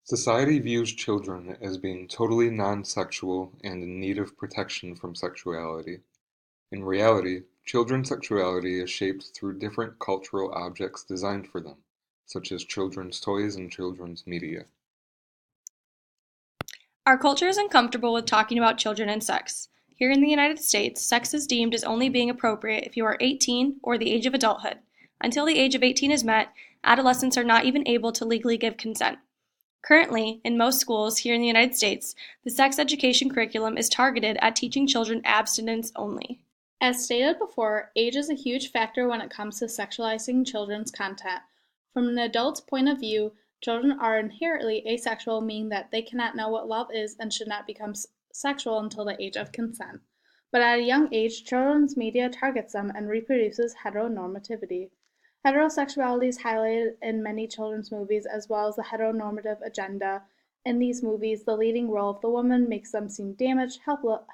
Society views children as being totally non-sexual and in need of protection from sexuality. In reality, children's sexuality is shaped through different cultural objects designed for them, such as children's toys and children's media. Our culture is uncomfortable with talking about children and sex. Here in the United States, sex is deemed as only being appropriate if you are 18 or the age of adulthood. Until the age of 18 is met, adolescents are not even able to legally give consent. Currently, in most schools here in the United States, the sex education curriculum is targeted at teaching children abstinence only. As stated before, age is a huge factor when it comes to sexualizing children's content. From an adult's point of view, children are inherently asexual, meaning that they cannot know what love is and should not become sexual until the age of consent. But at a young age, children's media targets them and reproduces heteronormativity. Heterosexuality is highlighted in many children's movies as well as the heteronormative agenda. In these movies, the leading role of the woman makes them seem damaged,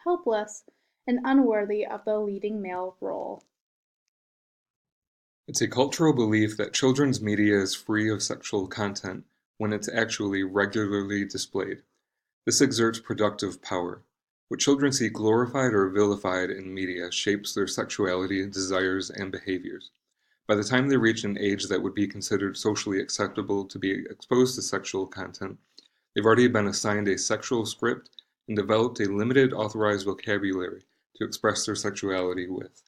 helpless, and unworthy of the leading male role. It's a cultural belief that children's media is free of sexual content when it's actually regularly displayed. This exerts productive power. What children see glorified or vilified in media shapes their sexuality, desires, and behaviors. By the time they reach an age that would be considered socially acceptable to be exposed to sexual content, they've already been assigned a sexual script and developed a limited authorized vocabulary to express their sexuality with.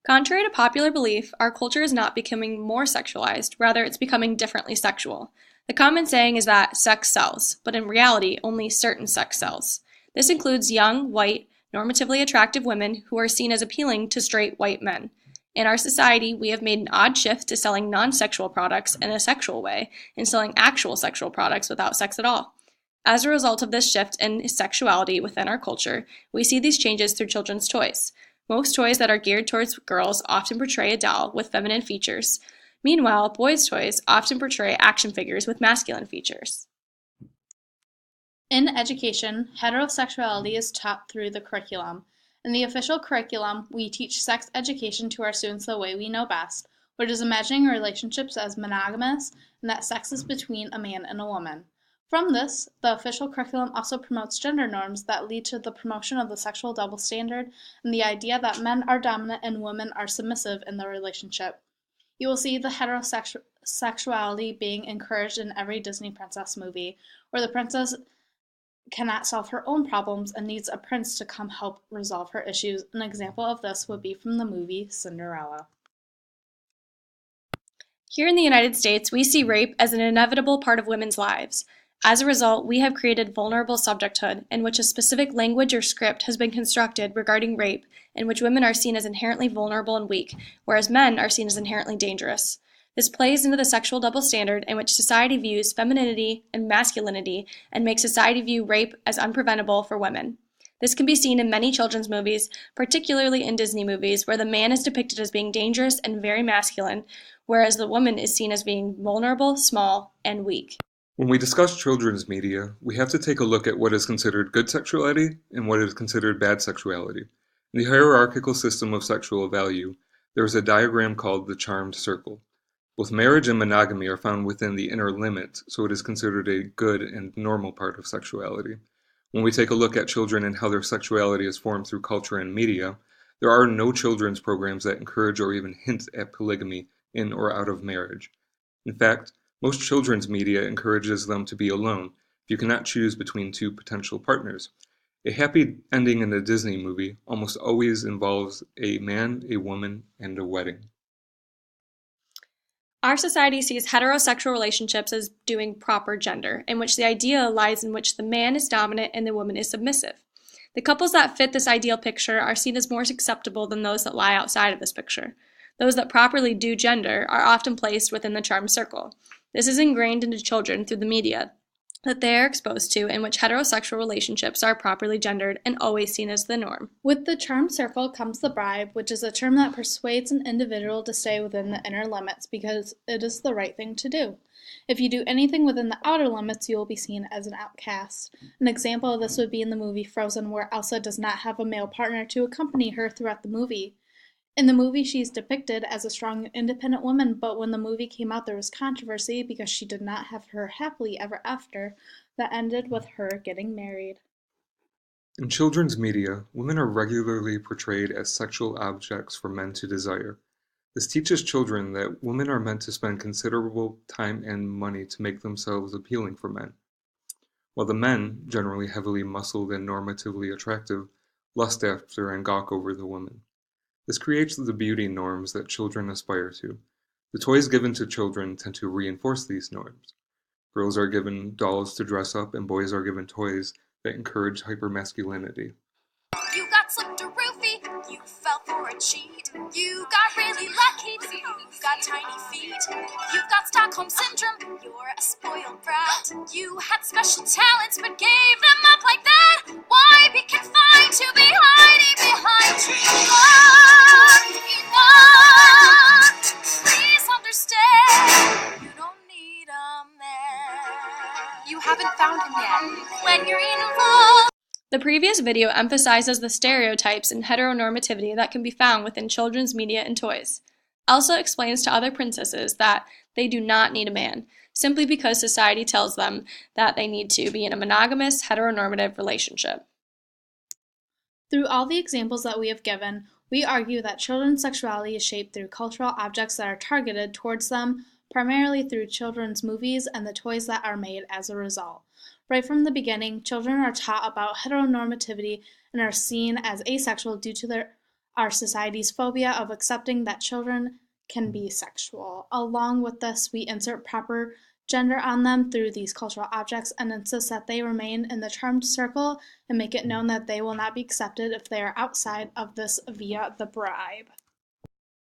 Contrary to popular belief, our culture is not becoming more sexualized, rather, it's becoming differently sexual. The common saying is that sex sells, but in reality, only certain sex sells. This includes young, white, normatively attractive women who are seen as appealing to straight white men. In our society, we have made an odd shift to selling non-sexual products in a sexual way and selling actual sexual products without sex at all. As a result of this shift in sexuality within our culture, we see these changes through children's toys. Most toys that are geared towards girls often portray a doll with feminine features. Meanwhile, boys' toys often portray action figures with masculine features. In education, heterosexuality is taught through the curriculum. In the official curriculum, we teach sex education to our students the way we know best, which is imagining relationships as monogamous and that sex is between a man and a woman. From this, the official curriculum also promotes gender norms that lead to the promotion of the sexual double standard and the idea that men are dominant and women are submissive in the relationship. You will see the heterosexuality being encouraged in every Disney princess movie, where the princess cannot solve her own problems and needs a prince to come help resolve her issues. An example of this would be from the movie Cinderella. Here in the United States, we see rape as an inevitable part of women's lives. As a result, we have created vulnerable subjecthood, in which a specific language or script has been constructed regarding rape, in which women are seen as inherently vulnerable and weak, whereas men are seen as inherently dangerous. This plays into the sexual double standard in which society views femininity and masculinity and makes society view rape as unpreventable for women. This can be seen in many children's movies, particularly in Disney movies, where the man is depicted as being dangerous and very masculine, whereas the woman is seen as being vulnerable, small, and weak. When we discuss children's media, we have to take a look at what is considered good sexuality and what is considered bad sexuality. In the hierarchical system of sexual value, there is a diagram called the charmed circle. Both marriage and monogamy are found within the inner limit, so it is considered a good and normal part of sexuality. When we take a look at children and how their sexuality is formed through culture and media, there are no children's programs that encourage or even hint at polygamy in or out of marriage. In fact, most children's media encourages them to be alone if you cannot choose between two potential partners. A happy ending in a Disney movie almost always involves a man, a woman, and a wedding. Our society sees heterosexual relationships as doing proper gender, in which the idea lies in which the man is dominant and the woman is submissive. The couples that fit this ideal picture are seen as more acceptable than those that lie outside of this picture. Those that properly do gender are often placed within the charmed circle. This is ingrained into children through the media that they are exposed to, in which heterosexual relationships are properly gendered and always seen as the norm. With the charmed circle comes the bribe, which is a term that persuades an individual to stay within the inner limits because it is the right thing to do. If you do anything within the outer limits, you will be seen as an outcast. An example of this would be in the movie Frozen, where Elsa does not have a male partner to accompany her throughout the movie. In the movie, she's depicted as a strong, independent woman, but when the movie came out, there was controversy because she did not have her happily ever after that ended with her getting married. In children's media, women are regularly portrayed as sexual objects for men to desire. This teaches children that women are meant to spend considerable time and money to make themselves appealing for men, while the men, generally heavily muscled and normatively attractive, lust after and gawk over the women. This creates the beauty norms that children aspire to. The toys given to children tend to reinforce these norms. Girls are given dolls to dress up, and boys are given toys that encourage hypermasculinity. You got slipped a roofie, you fell for a cheat. You got really lucky, you've got tiny feet. You've got Stockholm Syndrome, you're a spoiled brat. You had special talents but gave them up like that. Why be confined to be hiding behind true love? Enough, please understand, you don't need a man. You haven't found him yet. When you're involved. The previous video emphasizes the stereotypes and heteronormativity that can be found within children's media and toys. Elsa explains to other princesses that they do not need a man, simply because society tells them that they need to be in a monogamous, heteronormative relationship. Through all the examples that we have given, we argue that children's sexuality is shaped through cultural objects that are targeted towards them, primarily through children's movies and the toys that are made as a result. Right from the beginning, children are taught about heteronormativity and are seen as asexual due to our society's phobia of accepting that children can be sexual. Along with this, we insert proper gender on them through these cultural objects and insist that they remain in the charmed circle and make it known that they will not be accepted if they are outside of this via the bribe.